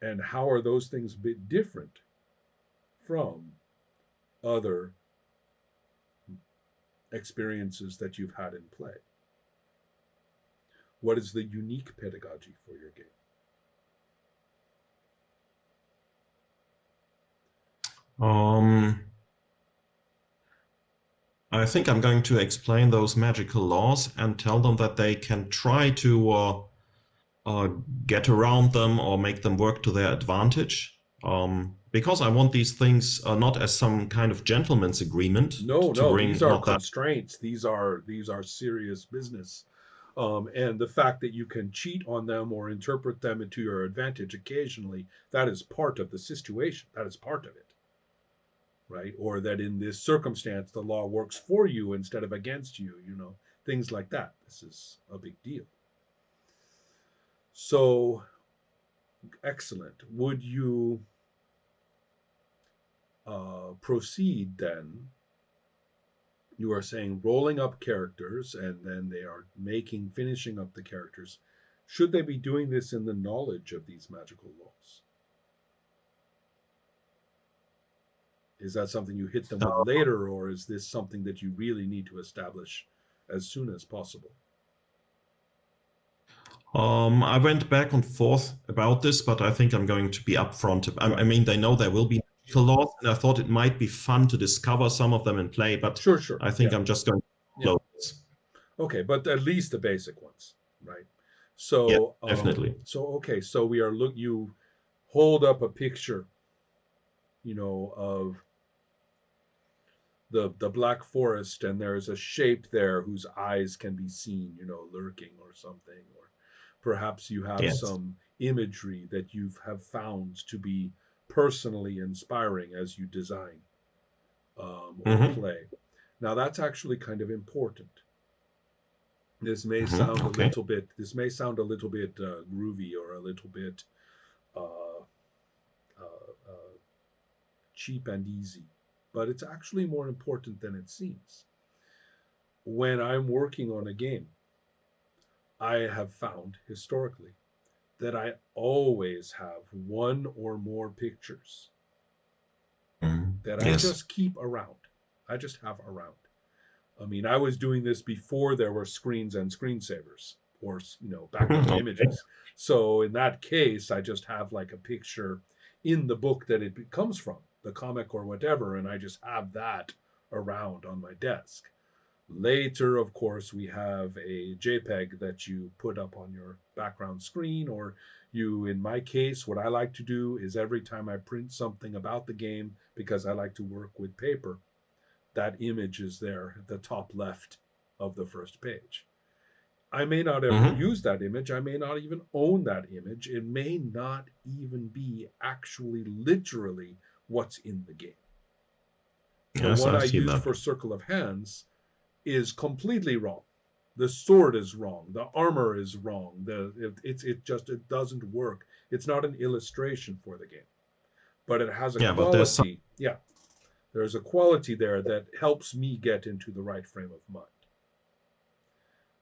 And how are those things a bit different from other experiences that you've had in play? What is the unique pedagogy for your game? Um, I think I'm going to explain those magical laws and tell them that they can try to uh, get around them or make them work to their advantage. Because I want these things not as some kind of gentleman's agreement No, to no, these bring are not that. constraints. These are serious business. And the fact that you can cheat on them or interpret them into your advantage occasionally, that is part of the situation. That is part of it, right? Or that in this circumstance, the law works for you instead of against you, things like that. This is a big deal. So, excellent. Would you proceed then? You are saying rolling up characters and then they are finishing up the characters. Should they be doing this in the knowledge of these magical laws? Is that something you hit them with later, or is this something that you really need to establish as soon as possible? I went back and forth about this, but I think I'm going to be upfront. I Right. mean, they know there will be magical laws, and I thought it might be fun to discover some of them in play, but Sure, sure. I think Yeah. I'm just going to Yeah. follow this. Okay, but at least the basic ones, right? Yeah, So, definitely. okay, so we are look. You hold up a picture, of the black forest, and there's a shape there whose eyes can be seen, lurking or something, or perhaps you have Yes. some imagery that you have found to be personally inspiring as you design or Hmm. play. Now that's actually kind of important. This may sound a Okay. little bit. This may sound a little bit groovy or a little bit uh, cheap and easy, but it's actually more important than it seems. When I'm working on a game, I have found historically that I always have one or more pictures Mhm. that I Yes. just keep around. I just have around. I mean, I was doing this before there were screens and screensavers or backup Okay. images. So in that case, I just have like a picture in the book that it comes from, the comic or whatever, and I just have that around on my desk. Later, of course, we have a JPEG that you put up on your background screen, or in my case, what I like to do is every time I print something about the game, because I like to work with paper, that image is there at the top left of the first page. I may not ever Hmm. use that image. I may not even own that image. It may not even be actually literally what's in the game. The Yes, one I I see used that. for Circle of Hands is completely wrong. The sword is wrong. The armor is wrong. It doesn't work. It's not an illustration for the game, but it has a Yeah, but there's some. quality. Yeah, there's a quality there that helps me get into the right frame of mind.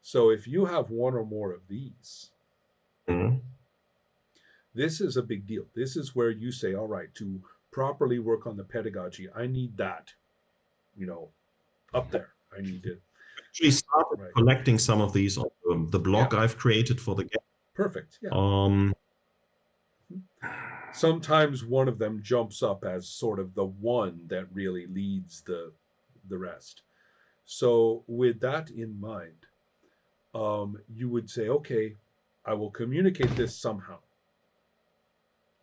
So if you have one or more of these, Mhm. this is a big deal. This is where you say, all right, to properly work on the pedagogy, I need that, you know, up there. I need it. Actually started Right. collecting some of these on the Yeah. blog I've created for the game. Perfect. Yeah. Um, Sometimes one of them jumps up as sort of the one that really leads the rest. So with that in mind, you would say, okay, I will communicate this somehow.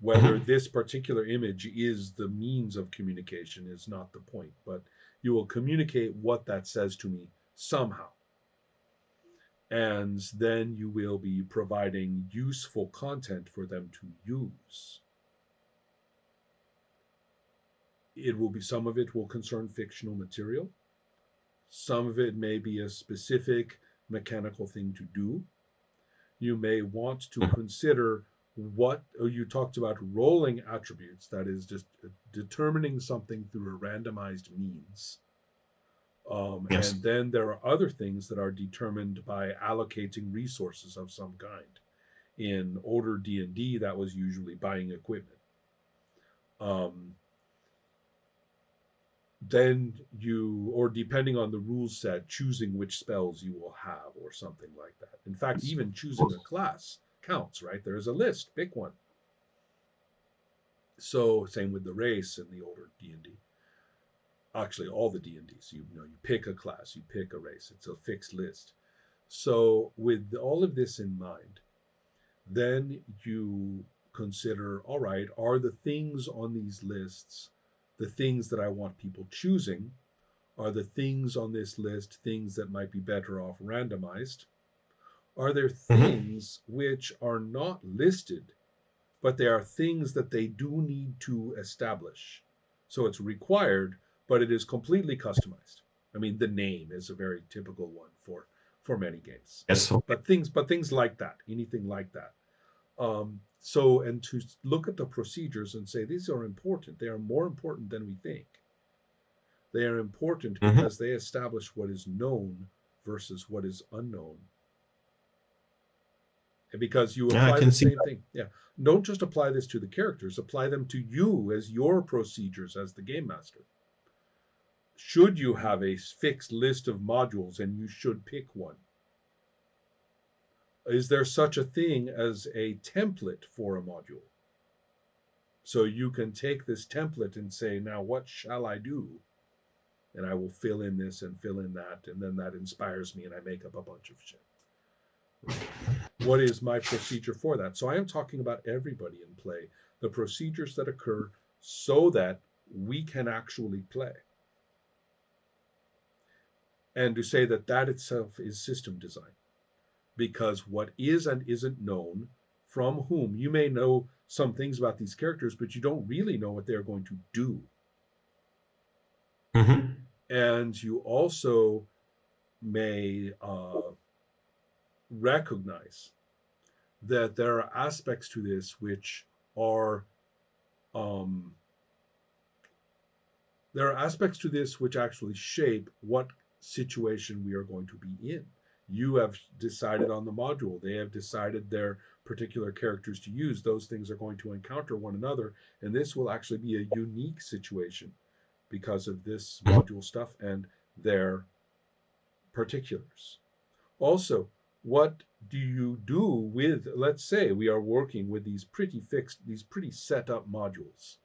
Whether mhm. this particular image is the means of communication is not the point, but you will communicate what that says to me somehow. And then you will be providing useful content for them to use. It will be Some of it will concern fictional material. Some of it may be a specific mechanical thing to do. You may want to consider you talked about rolling attributes, that is, just determining something through a randomized means. Yes. And then there are other things that are determined by allocating resources of some kind. In older D&D, that was usually buying equipment. Then you, or depending on the rule set, choosing which spells you will have or something like that. In fact, even choosing a class counts, right? There's a list, pick one. So same with the race in the older D&D. Actually, all the D&Ds, you pick a class, you pick a race. It's a fixed list. So with all of this in mind, then you consider, all right, are the things on these lists the things that I want people choosing? Are the things on this list things that might be better off randomized? Are there Mm-hmm. things which are not listed, but they are things that they do need to establish? So it's required, but it is completely customized. I mean, the name is a very typical one for many games. Yes. Okay. But things like that, anything like that. So, and to look at the procedures and say these are important, they are more important than we think. They are important Mm-hmm. because they establish what is known versus what is unknown. And because you Yeah, I apply can the see same that. thing. Yeah. Don't just apply this to the characters, apply them to you as your procedures as the game master. Should you have a fixed list of modules and you should pick one? Is there such a thing as a template for a module? So you can take this template and say, now what shall I do? And I will fill in this and fill in that. And then that inspires me and I make up a bunch of shit. Right? What is my procedure for that? So I am talking about everybody in play, the procedures that occur so that we can actually play. And to say that that itself is system design. Because what is and isn't known from whom, you may know some things about these characters, but you don't really know what they're going to do. Mm-hmm. And you also may recognize that there are aspects to this which are um, there are aspects to this which actually shape what situation we are going to be in. You have decided on the module. They have decided their particular characters to use. Those things are going to encounter one another, and this will actually be a unique situation because of this Mm-hmm. module stuff and their particulars. Also, what do you do with, let's say, we are working with these pretty fixed, these pretty set up modules?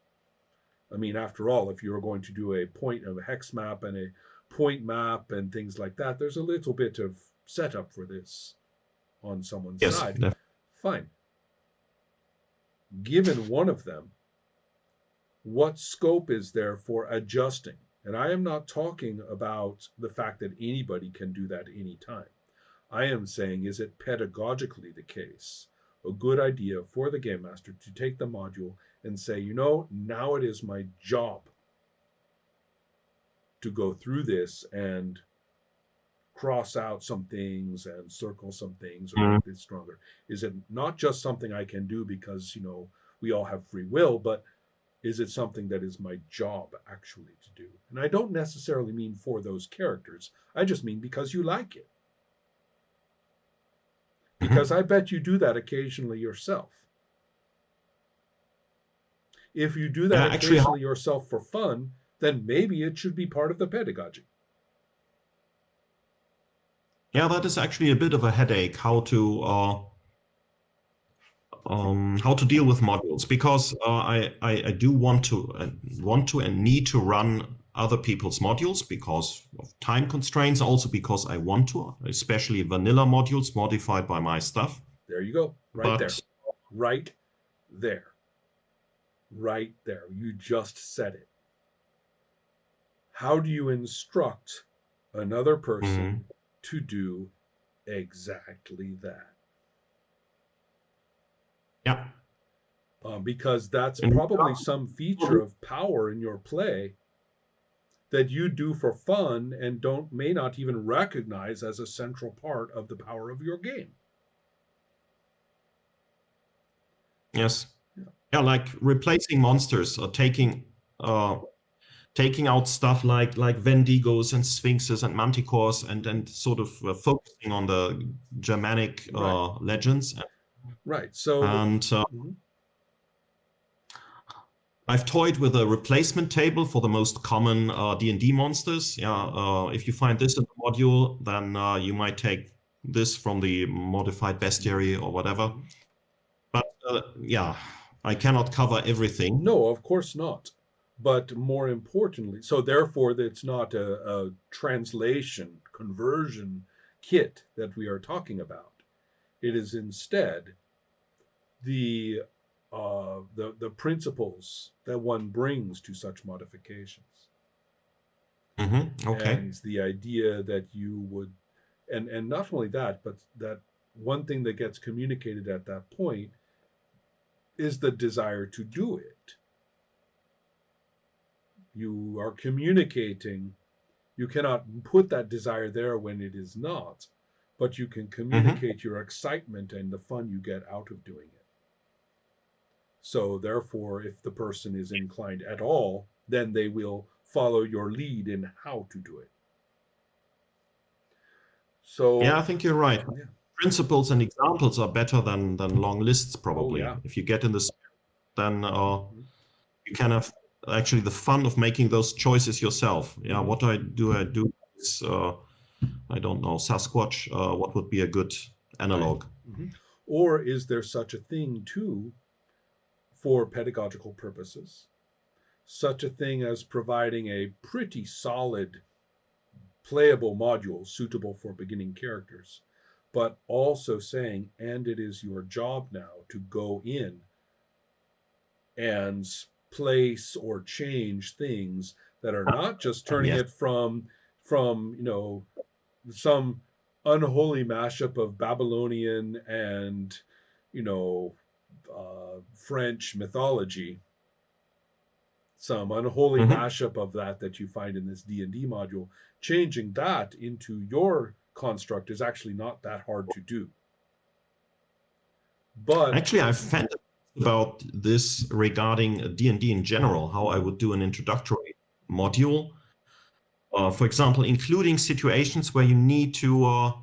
I mean, after all, if you're going to do a point of a hex map and a point map and things like that, there's a little bit of setup for this on someone's Yes. side. Fine. Given one of them, what scope is there for adjusting? And I am not talking about the fact that anybody can do that anytime. I am saying, is it pedagogically the case, a good idea for the game master to take the module and say, now it is my job to go through this and cross out some things and circle some things or Mm. make this stronger? Is it not just something I can do because, we all have free will, but is it something that is my job actually to do? And I don't necessarily mean for those characters. I just mean because you like it. Because Mm-hmm. I bet you do that occasionally yourself. If you do that Yeah, actually, occasionally yourself for fun, then maybe it should be part of the pedagogy. yeah, that is actually a bit of a headache how to deal with modules, because I do want to and need to run other people's modules because of time constraints, also because I want to, especially vanilla modules modified by my stuff. There you go. Right there. But Right there. Right there. You just said it. How do you instruct another person to do exactly that? yeah, Because that's and probably some feature of power in your play that you do for fun and may not even recognize as a central part of the power of your game. yes, Yeah. yeah, like replacing monsters or taking out stuff like Vendigos and Sphinxes and Manticores and sort of focusing on the Germanic Right. legends Right. So, And mhm. I've toyed with a replacement table for the most common D&D monsters. Yeah, Mhm. if you find this in the module, then you might take this from the modified Mhm. bestiary or whatever. Mhm. But yeah, I cannot cover everything. No, of course not. But more importantly, so therefore, it's not a translation conversion kit that we are talking about. It is instead the the principles that one brings to such modifications, Okay. and the idea that you would, and not only that, but that one thing that gets communicated at that point is the desire to do it. You are communicating. You cannot put that desire there when it is not, but you can hmm communicate your excitement and the fun you get out of doing it. So, therefore, if the person is inclined at all, then they will follow your lead in how to do it. Yeah, So, I think you're right. yeah. Principles and examples are better than long lists, Oh, probably. yeah. If you get in this, then Mm-hmm. you can have actually the fun of making those choices yourself. Yeah, Mm-hmm. what I do is I don't know, Sasquatch. What would be a good Right. analog? Mm-hmm. Or is there such a thing, too, for pedagogical purposes? Such a thing as providing a pretty solid playable module suitable for beginning characters, but also saying, and it is your job now to go in and place or change things that are not just turning Yes. it from some unholy mashup of Babylonian and you know French mythology, some unholy hmm mashup of that you find in this D&D module. Changing that into your construct is actually not that hard to do. But Actually, I've fantasized about this regarding D&D in general, how I mhm, would do an introductory module. For example, including situations where you need to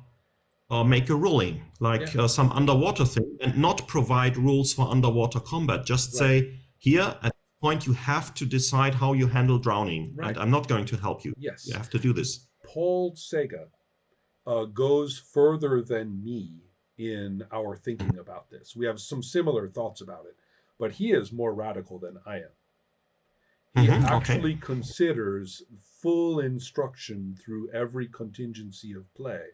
make a ruling, yeah, like some underwater thing, and not provide rules for underwater combat. Just right, say, here, at this point, you have to decide how you handle drowning, and right, I'm not going to help you. You yes. have to do this. Paul Sega goes further than me in our thinking about this. We have some similar thoughts about it, but he is more radical than I am. He Okay. actually considers full instruction through every contingency of play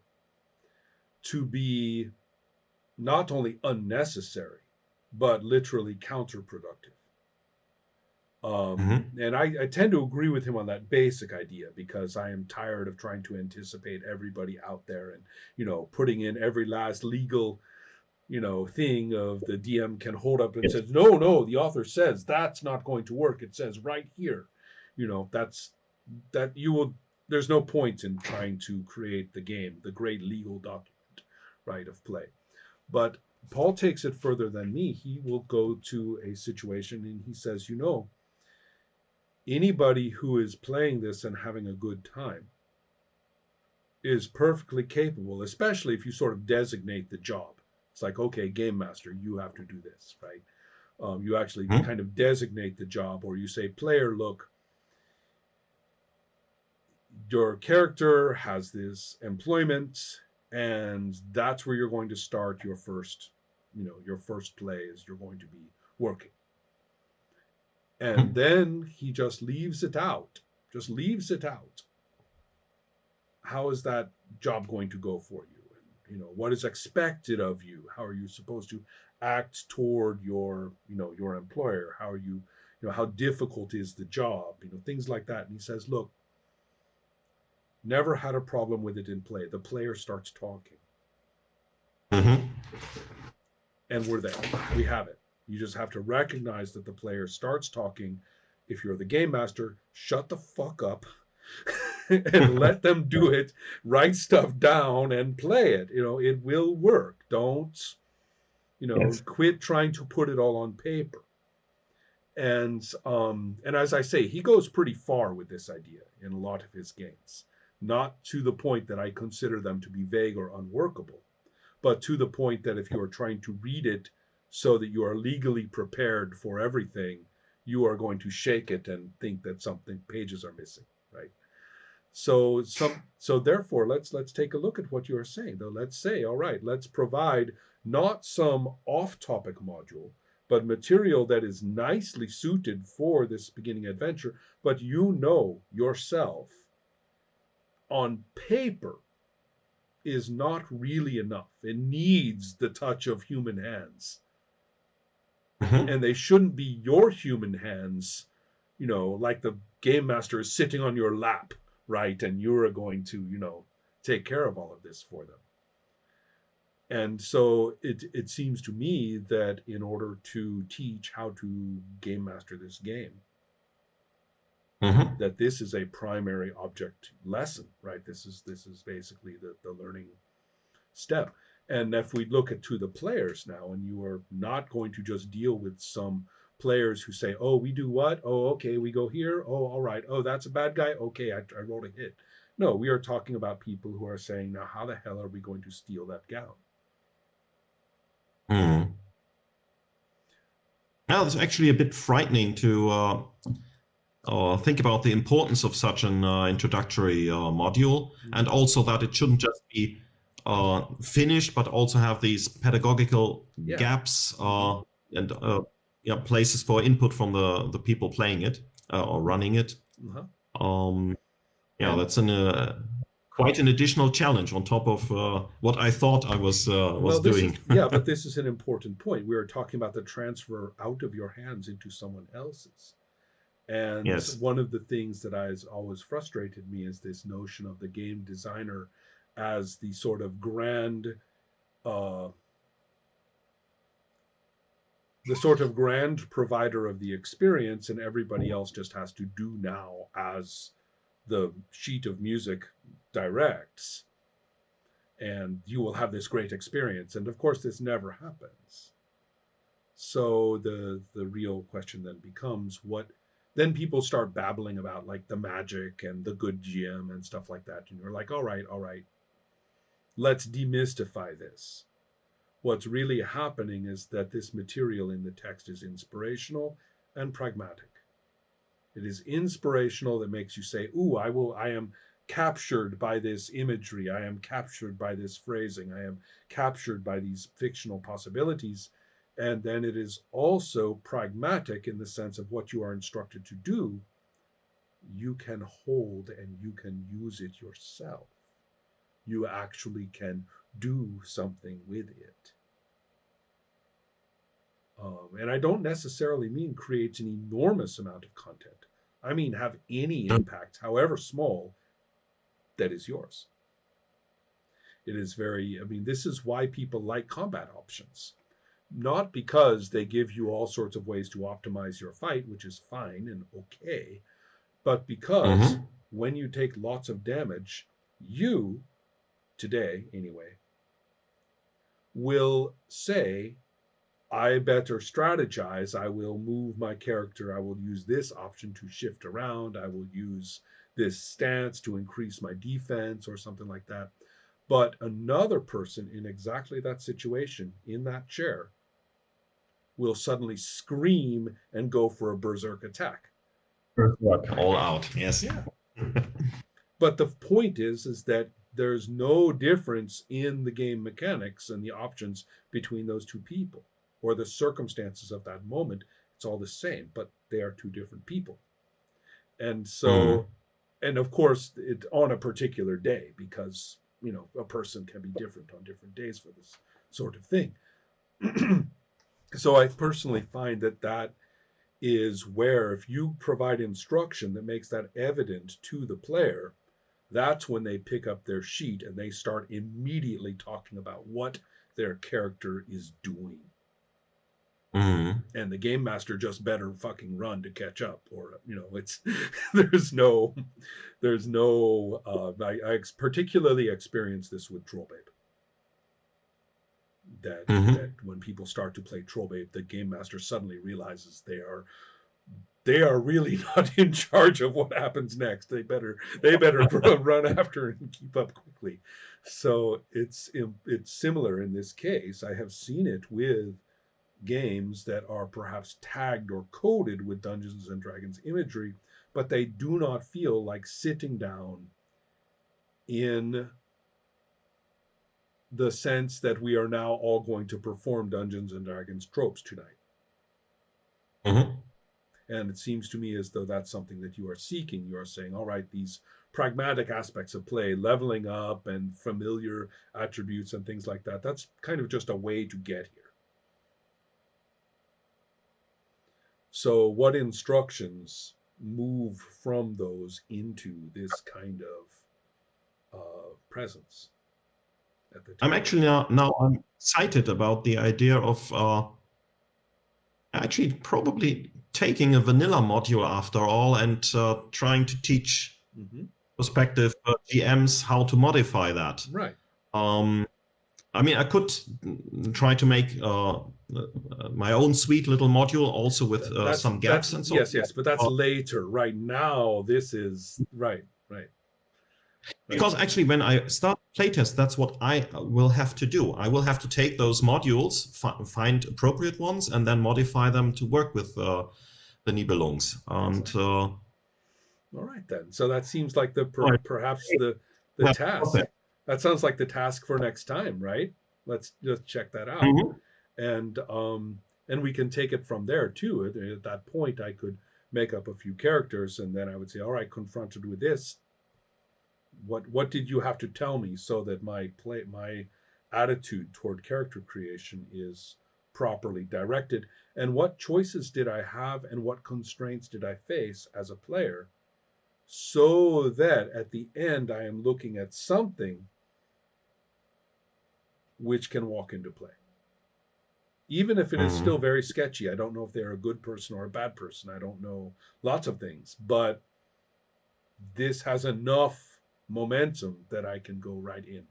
to be not only unnecessary, but literally counterproductive. hmm And I tend to agree with him on that basic idea because I am tired of trying to anticipate everybody out there and, putting in every last legal, thing of the DM can hold up and Yes. says, no, no, the author says that's not going to work. It says right here, that's that you will, there's no point in trying to create the game, the great legal document, right, of play. But Paul takes it further than me. He will go to a situation and he says, anybody who is playing this and having a good time is perfectly capable, especially if you sort of designate the job. It's like, okay, game master, you have to do this, right? You actually Mhm. kind of designate the job, or you say, player, look, your character has this employment, and that's where you're going to start your first play is you're going to be working. And Mhm. then he just leaves it out. How is that job going to go for you? And, what is expected of you? How are you supposed to act toward your employer? How are how difficult is the job? Things like that. And he says, look, never had a problem with it in play. The player starts talking, Mhm. and we're there. We have it. You just have to recognize that the player starts talking. If you're the game master, shut the fuck up and let them do it. Write stuff down and play it. It will work. Don't, Yes. quit trying to put it all on paper. And as I say, he goes pretty far with this idea in a lot of his games. Not to the point that I consider them to be vague or unworkable, but to the point that if you are trying to read it so that you are legally prepared for everything, you are going to shake it and think that something pages are missing, right? So therefore, let's take a look at what you are saying. Though, let's say, all right, let's provide not some off-topic module, but material that is nicely suited for this beginning adventure. But you know yourself, on paper, is not really enough. It needs the touch of human hands, Mm-hmm. and they shouldn't be your human hands, like the game master is sitting on your lap, right? And you're going to, take care of all of this for them. And so it seems to me that in order to teach how to game master this game, Mm-hmm. that this is a primary object lesson, right? This is basically the learning step. And if we look at to the players now, and you are not going to just deal with some players who say, oh, we do what? Oh, okay, we go here. Oh, all right. Oh, that's a bad guy. Okay, I rolled a hit. No, we are talking about people who are saying, now, how the hell are we going to steal that gown? Mm-hmm. Now, it's actually a bit frightening to think about the importance of such an introductory module, and Mm-hmm. also that it shouldn't just be finished, but also have these pedagogical Yeah. gaps Mm-hmm. and yeah, places for input from the people playing it or running it. Uh-huh. Um, yeah, And that's quite an additional challenge on top of what I thought I well, was this doing. is, yeah, but this is an important point. We are talking about the transfer out of your hands into someone else's. And Yes. one of the things that has always frustrated me is this notion of the game designer as the sort of uh, grand provider of the experience, and everybody else just has to do now as the sheet of music directs, and you will have this great experience. And of course, this never happens. So the real question then becomes, what then people start babbling about, like the magic and the good GM and stuff like that, and you're like, all right, let's demystify this. What's really happening is that this material in the text is inspirational and pragmatic. It is inspirational that makes you say, ooh, I am captured by this imagery, I am captured by this phrasing, I am captured by these fictional possibilities. And then it is also pragmatic in the sense of what you are instructed to do, you can hold and you can use it yourself. You actually can do something with it. And I don't necessarily mean create an enormous amount of content. I mean have any impact, however small, that is yours. It is very, I mean, this is why people like combat options. Not because they give you all sorts of ways to optimize your fight, which is fine and okay, but because Mm-hmm. when you take lots of damage, you, today anyway, will say, I better strategize. I will move my character. I will use this option to shift around. I will use this stance to increase my defense or something like that. But another person in exactly that situation, in that chair, will suddenly scream and go for a berserk attack. First work all out. Yes. Yeah. But the point is that there's no difference in the game mechanics and the options between those two people or the circumstances of that moment. It's all the same, but they are two different people. And Mm. so, and of course, it on a particular day, because a person can be different on different days for this sort of thing. So I personally find that is where, if you provide instruction that makes that evident to the player, that's when they pick up their sheet and they start immediately talking about what their character is doing. Mm. And the game master just better fucking run to catch up, or it's there's no I particularly experienced this with Trollbabe, that Mm-hmm. when people start to play Trollbabe, the game master suddenly realizes they are they are really not in charge of what happens next. They better run after and keep up quickly. So it's similar in this case. I have seen it with games that are perhaps tagged or coded with Dungeons and Dragons imagery, but they do not feel like sitting down in the sense that we are now all going to perform Dungeons and Dragons tropes tonight. Mhm. And it seems to me as though that's something that you are seeking. You are saying, all right, these pragmatic aspects of play, leveling up and familiar attributes and things like that, that's kind of just a way to get here. So, what instructions move from those into this kind of presence at the I'm table? actually now I'm excited about the idea of actually probably taking a vanilla module after all and trying to teach Mm-hmm. prospective GMs how to modify that. Right. Um, I mean, I could try to make my own sweet little module also with some That's gaps and so yes, on. yes, but that's Uh, later. Right now, this is right, right, right. because actually, when I start playtest, that's what I will have to do. I will have to take those modules, find appropriate ones, and then modify them to work with the Nibelungs. And Exactly. All right then. So that seems like right. perhaps the task. That sounds like the task for next time, right? Let's just check that out, Mhm. and we can take it from there too. At that point, I could make up a few characters, and then I would say, all right, confronted with this, what did you have to tell me so that my attitude toward character creation is properly directed, and what choices did I have and what constraints did I face as a player, so that at the end I am looking at something which can walk into play. Even if it is still Mhm. very sketchy, I don't know if they're a good person or a bad person. I don't know lots of things, but this has enough momentum that I can go right in.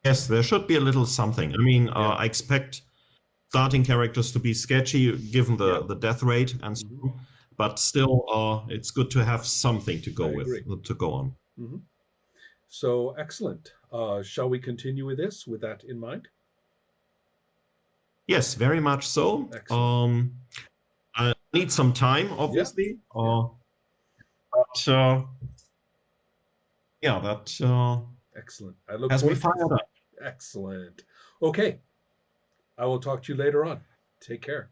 Yes, there should be a little something. I mean, Yeah, I expect starting characters to be sketchy given yeah. the death rate and so Hmm. on, but still, it's good to have something to go I with, agree. to go on. Hmm. So excellent. Shall we continue with this with that in mind? Yes, very much so. Excellent. I need some time, Yeah, obviously, yeah. but yeah, that Excellent. I look has me forward to fired this. up. Excellent. Okay. I will talk to you later on. Take care.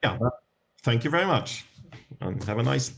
Yeah, thank you very much, and have a nice